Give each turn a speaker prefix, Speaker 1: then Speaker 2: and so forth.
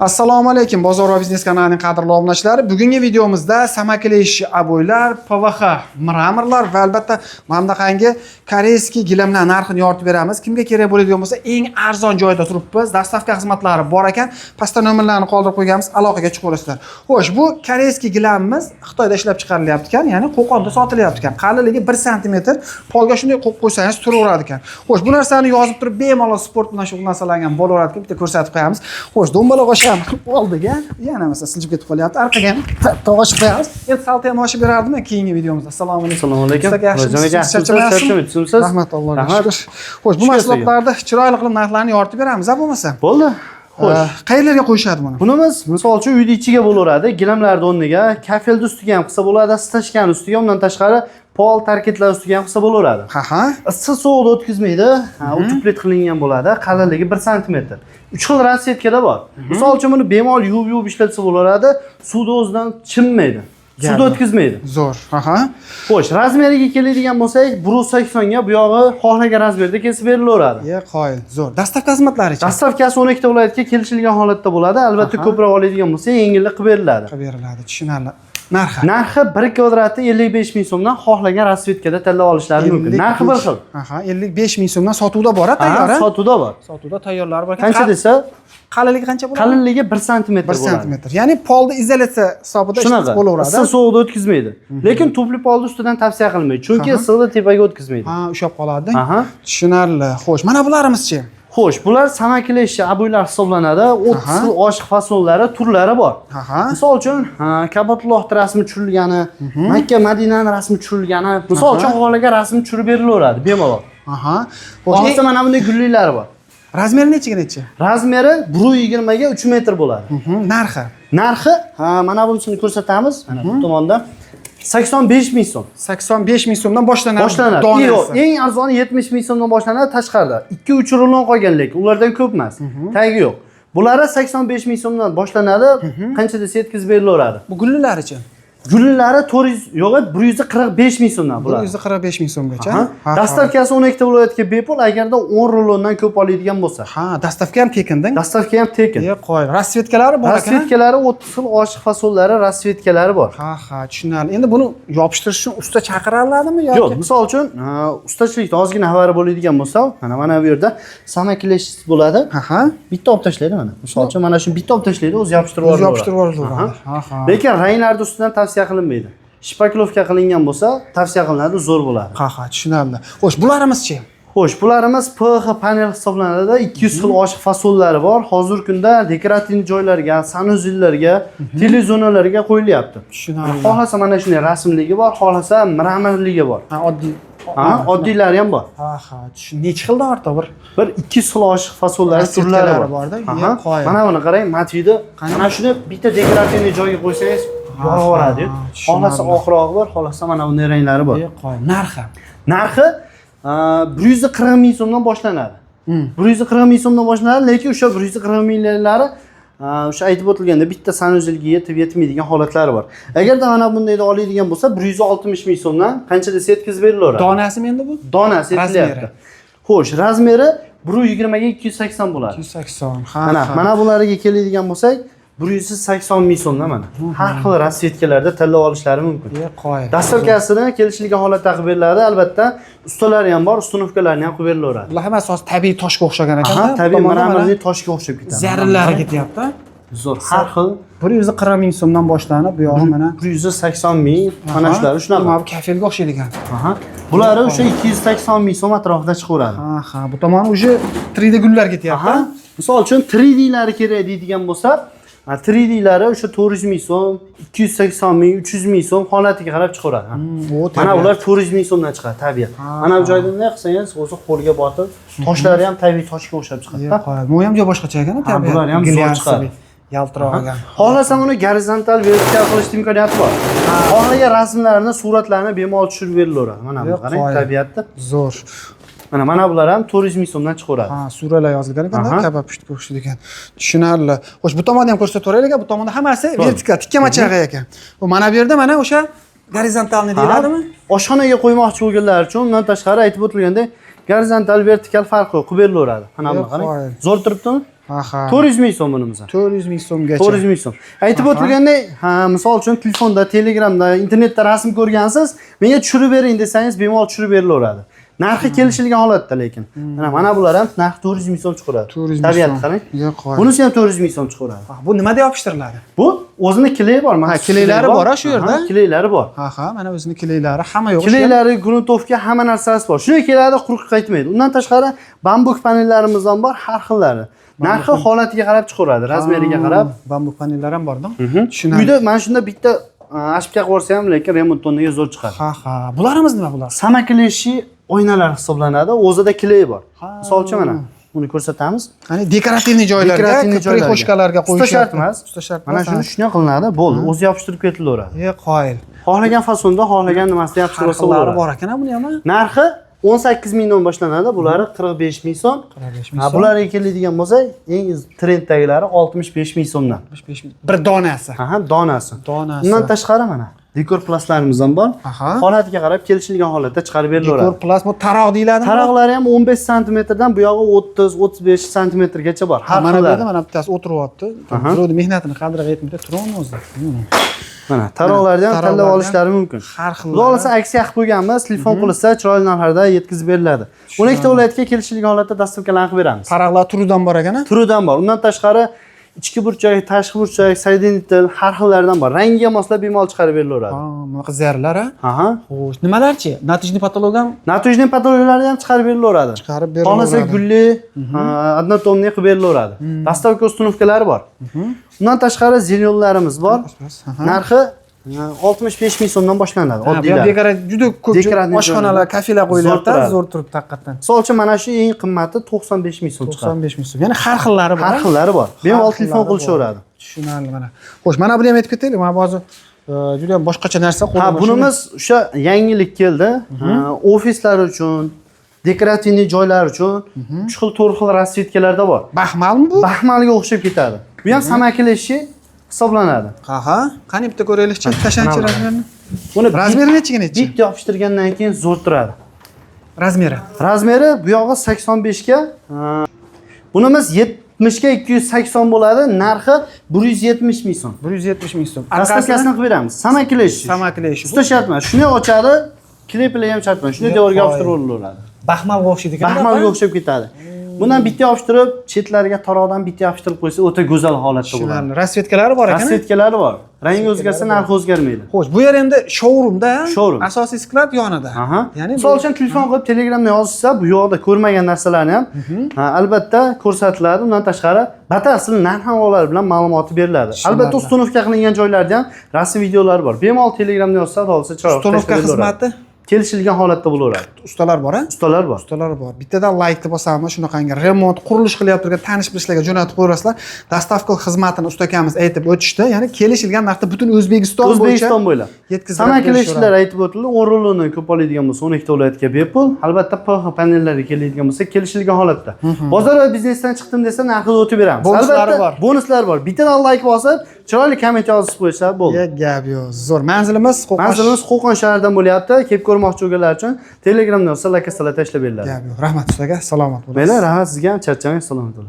Speaker 1: Assalomu alaykum, Bozor va biznes kanalining qadrli obunachilari. Bugungi videomizda samakilish aboylar, PVH mramorlar va albatta mana bunaqangi koreyskiy gilamlar narxini yoritib beramiz. Kimga kerak bo'ladigan bo'lsa, eng arzon joyda turibmiz. Dastavka xizmatlari bor ekan. Pastda nomerlarni qoldirib qo'yganmiz, aloqaga chiqib olasizlar. Xo'sh, bu koreyskiy gilamimiz Xitoyda ishlab chiqarilyapti ekan, ya'ni Qo'qonda sotilyapti ekan. Qalinligi 1 sm, polga shunday qo'yib qo'ysangiz turaveradi ekan. Xo'sh, bu narsani yozib turib bemalol sport bilan shug'ullansalar bo'laveradi deb bitta ko'rsatib qo'yamiz. Xo'sh, do'mbaloq oldiga yana mesela siljib ketib qolyapti. Orqaga to'g'ishib qo'yamiz. Endi salta ham oshib berardimi keyingi videomizda. Assalomu alaykum.
Speaker 2: Assalomu alaykum.
Speaker 1: Rahmat. Rahmat Allohga shukr. Xo'sh, bu mahsulotlarni chiroyli qilib narxlarini yoritib beramiz, bo'lmasa.
Speaker 2: Bo'ldi. Xo'sh.
Speaker 1: Qayerlarga qo'yishadi buni?
Speaker 2: Bunimiz misol uchun uyning ichiga bo'laveradi, gilamlarning o'rniga, kafelni ustiga ham qilsa bo'ladi, stashkan ustiga, undan tashqari pol tarketlar ustiga ham qilsa bo'laveradi.
Speaker 1: Ha.
Speaker 2: Issiq sovuqni o'tkazmaydi, utuplet qilingan bo'ladi, qalinligi 1 sm. 3 xil rasvetkada bor. Misol uchun buni bemalol yuvib ishlatsa bo'laveradi, suvni o'zidan chimmaydi. Suvni o'tkazmaydi.
Speaker 1: Zo'r. Ha.
Speaker 2: Xo'sh, razmeriga keladigan bo'lsak, 1.80 ga bu yog'i xohlagan razmerda kesib berilaveradi.
Speaker 1: Qoyil. Zo'r. Dastavka xizmatlari-chi?
Speaker 2: Dastavkasi 12 ta viloyatga kelishilgan holatda bo'ladi. Albatta ko'proq oladigan bo'lsa, yengillik qilib beriladi.
Speaker 1: Tushunarli.
Speaker 2: Narxi 1 kvadrati 55 ming so'mdan xohlagan rasvetkada tanlab olishlari mumkin. Narxi bir xil.
Speaker 1: 55 ming so'mdan sotuvda bor, tayyor.
Speaker 2: Sotuvda bor.
Speaker 1: Sotuvda tayyorlari bor.
Speaker 2: Qancha desa,
Speaker 1: qalinligi qancha bo'ladi?
Speaker 2: Qalinligi 1 sm bo'ladi.
Speaker 1: 1 sm. Ya'ni polni izolyatsiya hisobida ishlatib bo'laveradi.
Speaker 2: Issiq sovuqni o'tkazmaydi. Lekin tupli polni ustidan tavsiya qilmaydi, chunki issiqni tepaga o'tkazmaydi.
Speaker 1: Ushab qoladi. Tushunarli. Xo'sh, mana bularimiz-chi?
Speaker 2: Xo'sh, bular samakilish aboylar hisoblanadi. 30 xil ochiq fasollari, turlari bor. Misol uchun, Kabatulloh rasmi tushirilgani, Makka, Madinaning rasmi tushirilgani, misol uchun xohlagan rasm tushirib berilaveradi bemalol. Xo'sh, mana bunday gulliklari bor.
Speaker 1: Razmeri necha?
Speaker 2: Razmeri 1.20 ga 3 metr bo'ladi. Narxi, mana bunisini ko'rsatamiz. Mana bu tomondan 85 ming so'm.
Speaker 1: 85 ming so'mdan boshlanadi.
Speaker 2: Yo'q, eng arzoni 70 ming so'mdan boshlanadi tashqarida. 2-3 rulon qolgan lekin ulardan ko'p emas. Tagi yo'q. Bulari 85 ming so'mdan boshlanadi. Qancha desa yetkazib berilaveradi.
Speaker 1: Bu gullilari-chi?
Speaker 2: Gullilari 145 ming so'mdan bo'ladi.
Speaker 1: 145 ming so'mgacha.
Speaker 2: Dastavkasi 12 ta viloyatga bepul, agarda 10 rulondan ko'p oladigan bo'lsa.
Speaker 1: Dastavka ham tekindan.
Speaker 2: Dastavka ham tekin.
Speaker 1: Qo'y. Rasvetkalari bor ekan.
Speaker 2: Rasvetkalari 30 xil ochiq fasollari rasvetkalari bor.
Speaker 1: Tushunarli. Endi buni yopishtirish uchun usta chaqiriladimi yoki?
Speaker 2: Yo'q, misol uchun ustachilikda ozgina xabari bo'ladigan bo'lsa, mana bu yerda samakilish bo'ladi. Bitta olib tashlaydi mana. Misol uchun mana shu bitta olib tashlaydi, o'zi yopishtirib yuboradi. Lekin ranglarning ustidan tavsiya qilinmaydi. Shpakilovka qilingan bo'lsa, tavsiya qilinadi, zo'r bo'ladi.
Speaker 1: Tushunarli. Xo'sh, bularimiz-chi?
Speaker 2: Xo'sh, bularimiz PVH panel hisoblanadi. 200 xil ochiq fasollari bor. Hozirgi kunda dekorativ joylarga, sanuzellarga, televizonalarga qo'yilyapti.
Speaker 1: Tushunarli.
Speaker 2: Xohlasa mana shunday rasmligi bor, xohlasa mramorligi bor.
Speaker 1: Oddiy.
Speaker 2: Oddiylari ham bor.
Speaker 1: Necha xilda ortiq bir
Speaker 2: 200 xil ochiq fasollari turlari bor. Mana buni qarang, Matiyda mana shuni bitta dekorativ joyga qo'ysangiz yoraveradi. Xohlasa oqrog'i bor, xohlasa mana bunday ranglari bor. Narxi 140 ming so'mdan boshlanadi. 140 ming so'mdan boshlanadi, lekin o'sha 140 minglari o'sha aytib o'tilganda bitta sanuzelga yetib yetmaydigan holatlari bor. Agarda mana bundayda oladigan bo'lsa, 160 ming so'mdan qancha desa yetkazib berilaveradi.
Speaker 1: Donasimi endi bu?
Speaker 2: Donasi yetilyapti. Xo'sh, razmeri 1.20 ga 280 bo'ladi.
Speaker 1: 280.
Speaker 2: Mana bularga keladigan bo'lsak, 180 ming so'mdan mana. Har xil rasvetkalarda tanlab olishlari mumkin. Dastavkasini kelishilgan holatda qilib beriladi. Albatta, ustalari ham bor, ustunovkalarni ham qilib berilaveradi.
Speaker 1: Bular hammasi tabiiy toshga o'xshagan ekan.
Speaker 2: Tabiiy mramorli toshga o'xshab ketadi.
Speaker 1: Zarralari ketyapti.
Speaker 2: Zo'r. Har xil
Speaker 1: 140 ming so'mdan boshlanib, bu yog'i mana
Speaker 2: 180 ming, mana shular shunaqa.
Speaker 1: Mana bu kafelga o'xshaydi ekan.
Speaker 2: Bular o'sha 280 ming so'm atrofida chiqaveradi.
Speaker 1: Bu tomoni уже 3D gullar ketyapti.
Speaker 2: Misol uchun 3D lari kerak deydigan bo'lsa, 3D lari o'sha 400 ming so'm, 280 ming, 300 ming so'm holatiga qarab chiqaveradi. Mana ular 400 ming so'mdan chiqadi, tabiiy. Mana bu joyda bunday qilsangiz, o'zi qo'lga botib, toshlari ham tabiiy toshga o'xshab chiqadi.
Speaker 1: Bu ham joy boshqacha ekan, tabiiy.
Speaker 2: Bular ham zo'r chiqadi.
Speaker 1: Yaltiroq ekan.
Speaker 2: Xohlasam uni gorizontal, vertikal qilish imkoniyati bor. Xohlagan rasmlarni, suratlarni bemalol tushirib berilaveradi. Mana bu qarang, tabiatda.
Speaker 1: Zo'r.
Speaker 2: Mana bular ham 400 ming so'mdan chiqaveradi.
Speaker 1: Suralar yozilgan ekan-da, kabab pishib ko'rishdi ekan. Tushunarli. Xo'sh, bu tomonni ham ko'rsataveraylik. Bu tomonda hammasi vertikal, tikkama-chag'a ekan. Bu mana bu yerda mana o'sha gorizontalni deyiladimi?
Speaker 2: Oshxonaga qo'ymoqchi bo'lganlar uchun undan tashqari aytib o'tilgandek, gorizontal, vertikal farqi yo'q, qilib berilaveradi. Mana buni qarang. Zo'r turibdimi?
Speaker 1: Ha.
Speaker 2: 400 ming so'm bunimiz.
Speaker 1: 400 ming so'mgacha.
Speaker 2: 400 ming so'm. Aytib o'tilgandek, misol uchun telefonda, Telegramda, internetda rasm ko'rgansiz, menga tushirib bering desangiz, bemalol tushirib berilaveradi. Narxi kelishilgan holatda lekin. Mana bular ham narxi 400 ming so'm chiqaradi.
Speaker 1: 400 ming
Speaker 2: Tabiat
Speaker 1: so'm.
Speaker 2: qarang.
Speaker 1: Yo'q, qo'y.
Speaker 2: Bunisi ham 400 ming so'm chiqaradi.
Speaker 1: Bu nimada yopishtiriladi?
Speaker 2: Bu o'zini kileyi bor. Mana
Speaker 1: kileylari bor shu yerda.
Speaker 2: Kileylari bor.
Speaker 1: Ha, mana o'zining kileylari hamma yo'q.
Speaker 2: Kileylari, gruntovka, hamma narsasi bor. Shunday keladi, quruq qaytmaydi. Undan tashqari bambuk panellarimiz ham bor, har xillari. Narxi holatiga qarab chiqaradi, razmeriga qarab.
Speaker 1: Bambuk panellar ham borda.
Speaker 2: Uyda mana shunda bitta ashpka qilsa ham, lekin remont o'rniga zo'r chiqadi.
Speaker 1: Ha. Bularimiz nima bular?
Speaker 2: Samakleshi oynalar hisoblanadi. O'zida kiley bor. Misol uchun mana buni ko'rsatamiz.
Speaker 1: Qani dekorativniy joylarga, prixoshkalarga qo'yish
Speaker 2: usta shart emas.
Speaker 1: Usta shart.
Speaker 2: Mana shuni shunday qilinadi, bo'ldi. O'zi yopishtirib ketilaveradi.
Speaker 1: Qoyil.
Speaker 2: Xohlagan fasonda, xohlagan nimasida yopishtirib olsa
Speaker 1: bo'ladi. Bor ekan buni ham.
Speaker 2: Narxi 18 mingdan boshlanadi. Bulari 45 ming so'm.
Speaker 1: 45 ming so'm.
Speaker 2: Bularga keladigan bo'lsa, eng trenddagilari 65 ming so'mdan.
Speaker 1: 65 ming. Bir donasi.
Speaker 2: Donasi.
Speaker 1: Donasi.
Speaker 2: Undan tashqari mana dekor plaslarimiz ham bor. Holatiga qarab kelishilgan holatda chiqarib berilaveradi.
Speaker 1: Dekor plas bu taroq deyiladi.
Speaker 2: Taroqlari ham 15 sm dan bu yog'i 30-35 sm gacha bor. Har
Speaker 1: mana bu
Speaker 2: xillari.
Speaker 1: yerda mana bittasi o'tiryapti. Birovning mehnatini qadriga yetmaydi, turibmi o'zi.
Speaker 2: Mana taroqlarni ham tanlab olishlari mumkin.
Speaker 1: Har xil.
Speaker 2: Xudo xolasa aksiya qilib qo'yganmiz, telefon qilsa chiroyli narxlarda yetkazib beriladi. 12 ta viloyatga kelishilgan holatda dastavkalarni qilib beramiz.
Speaker 1: Taroqlar turidan bor ekan-a?
Speaker 2: Turidan bor. Undan tashqari ichki burchak, tashqi burchak, saydentel har xillaridan bor. Rangiga moslab bemalol chiqarib berilaveradi.
Speaker 1: Bunaqa zarlar a? Xo'sh, nimalarchi? Natijniy patolog ham?
Speaker 2: Natijniy patologlarni ham chiqarib berilaveradi.
Speaker 1: Chiqarib berilaveradi.
Speaker 2: Xohlasa gulli, однотонный qilib berilaveradi. Dastavka ustunovkalari bor. Undan tashqari zelyonlarimiz bor. Narxi 65 ming so'mdan boshlanadi. Oddiylar.
Speaker 1: Juda ko'p oshxonalar, kafelar qo'yilyapti, zo'r turibdi haqiqatan.
Speaker 2: Misol uchun mana shu eng qimmati 95 ming so'm chiqadi.
Speaker 1: 95 ming so'm. Ya'ni har xillari bor.
Speaker 2: Har xillari bor. Bemalol telefon qilishaveradi.
Speaker 1: Tushunarli mana. Xo'sh, mana buni ham aytib ketaylik. Mana hozir juda ham boshqacha narsa qo'lga.
Speaker 2: Bunimiz o'sha yangilik keldi. Ofislar uchun, dekorativniy joylar uchun 3 xil, 4 xil rasvetkalarda bor.
Speaker 1: Baxmalmi bu?
Speaker 2: Baxmalga o'xshab ketadi. Bu ham samakileshi hisoblanadi.
Speaker 1: Qani bitta ko'raylikchi, tashanchi razmerini.
Speaker 2: Buni
Speaker 1: razmeri nechiga nechi?
Speaker 2: Bitta yopishtirgandan keyin zo'r turadi.
Speaker 1: Razmeri.
Speaker 2: Razmeri bu yog'i 85 ga. Bunimiz 70 ga 280 bo'ladi. Narxi 170 ming so'm.
Speaker 1: 170 ming so'm.
Speaker 2: Dastavkasini qilib beramiz. Samakileshi.
Speaker 1: Usta
Speaker 2: shart emas. Shuni ochadi, kliplar ham shart emas. Shuni devorga yopishtirib olaveradi.
Speaker 1: Baxmalga o'xshaydi ekan.
Speaker 2: Baxmalga o'xshab ketadi. Bundan bitta yopishtirib, chetlariga taroqdan bitta yopishtirib qo'ysa, o'ta go'zal holatda bo'ladi.
Speaker 1: Rasvetkalari bor ekan.
Speaker 2: Rasvetkalari bor. Rangi o'zgarsa, narxi o'zgarmaydi.
Speaker 1: Xo'sh, bu yer endi showroomda,
Speaker 2: Showroom.
Speaker 1: asosiy sklad yonida.
Speaker 2: Ya'ni misol uchun telefon qilib Telegramda yozishsa, bu yoqda ko'rmagan narsalarni ham albatta ko'rsatiladi. Undan tashqari, batafsil narx-navolar bilan ma'lumoti beriladi. Albatta, ustunovka qilingan joylarda ham rasm videolar bor. Bemalol Telegramda yozsa, bo'lsa chiroyli.
Speaker 1: Ustunovka xizmati
Speaker 2: kelishilgan holatda bo'laveradi.
Speaker 1: Ustalar bor, a?
Speaker 2: Ustalar bor.
Speaker 1: Ustalar bor. Bittadan like deb bosamiz, shunaqangi remont, qurilish qilyapti turgan tanish-bilishlarga jo'natib qo'yasizlar. Dastavka xizmatini usta akamiz aytib o'tishdi. Ya'ni kelishilgan narxda butun O'zbekiston
Speaker 2: bo'ylab yetkazib Samakilashlar aytib o'tildi. O'rinlarni ko'p oladigan bo'lsa, 12 ta viloyatga bepul. Albatta, PX panellariga keladigan bo'lsa, kelishilgan holatda. Bozor va biznesdan chiqdim desa, narxini o'tib beramiz. Albatta, bonuslar bor. Bittadan like bosib, chiroyli komment yozib qo'ysa bo'ldi.
Speaker 1: Gap yo'q. Zo'r. Manzilimiz
Speaker 2: Qo'qon shahridan bo'lyapti. Kelib ko'rmoqchi bo'lganlar uchun Telegramda yozsa, lokatsiyalar tashlab beriladi.
Speaker 1: Gap yo'q. Rahmat ustaga, salomat bo'ling.
Speaker 2: Rahmat sizga ham, charchamang, salomat bo'ling.